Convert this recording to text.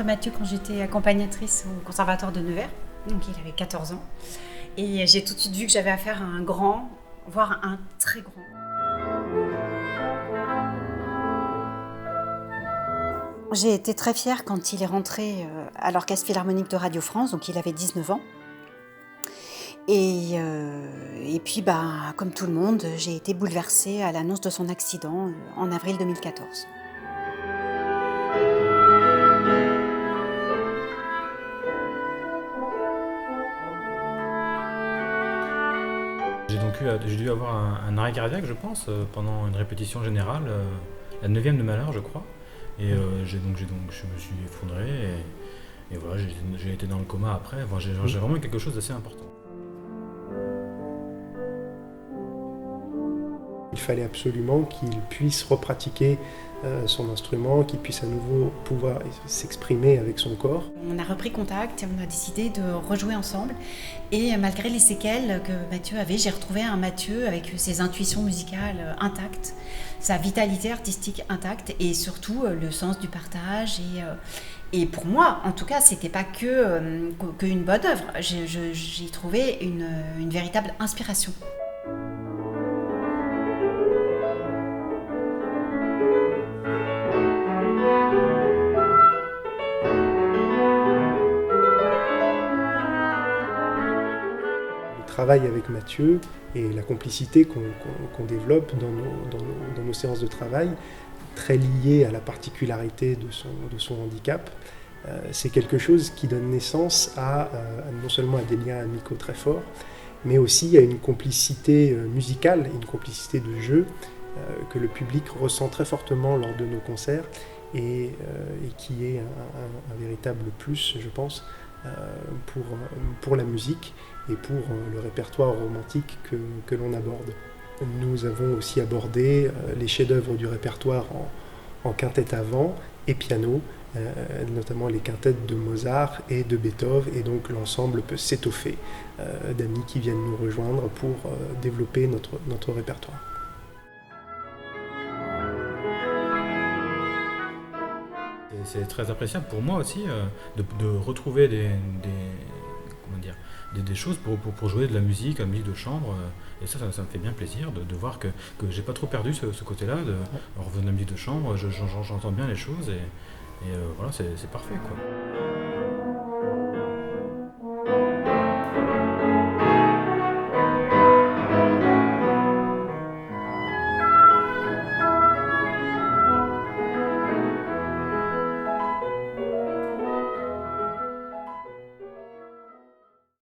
rencontré Mathieu quand j'étais accompagnatrice au Conservatoire de Nevers, donc il avait 14 ans. Et j'ai tout de suite vu que j'avais affaire à un grand, voire un très grand. J'ai été très fière quand il est rentré à l'Orchestre Philharmonique de Radio France, donc il avait 19 ans. Et puis, comme tout le monde, j'ai été bouleversée à l'annonce de son accident en avril 2014. J'ai dû avoir un arrêt cardiaque, je pense, pendant une répétition générale, la 9e de Mahler, je crois. Et je me suis effondré et voilà, j'ai été dans le coma après. Enfin, j'ai vraiment eu quelque chose d'assez important. Il fallait absolument qu'il puisse repratiquer son instrument, qu'il puisse à nouveau pouvoir s'exprimer avec son corps. On a repris contact et on a décidé de rejouer ensemble. Et malgré les séquelles que Mathieu avait, j'ai retrouvé un Mathieu avec ses intuitions musicales intactes, sa vitalité artistique intacte et surtout le sens du partage. Et pour moi, en tout cas, c'était pas qu'une bonne œuvre. J'ai trouvé une véritable inspiration. Le travail avec Mathieu et la complicité qu'on développe dans nos séances de travail, très liée à la particularité de son handicap, c'est quelque chose qui donne naissance à non seulement à des liens amicaux très forts, mais aussi à une complicité musicale, une complicité de jeu que le public ressent très fortement lors de nos concerts et qui est un véritable plus, je pense, pour la musique et pour le répertoire romantique que l'on aborde. Nous avons aussi abordé les chefs-d'œuvre du répertoire en quintette à vent et piano, notamment les quintettes de Mozart et de Beethoven, et donc l'ensemble peut s'étoffer d'amis qui viennent nous rejoindre pour développer notre répertoire. C'est très appréciable pour moi aussi de retrouver des choses pour jouer de la musique de chambre. Et ça me fait bien plaisir de voir que j'ai pas trop perdu ce côté-là. En revenant de la musique de chambre, j'entends bien les choses et voilà, c'est parfait, quoi.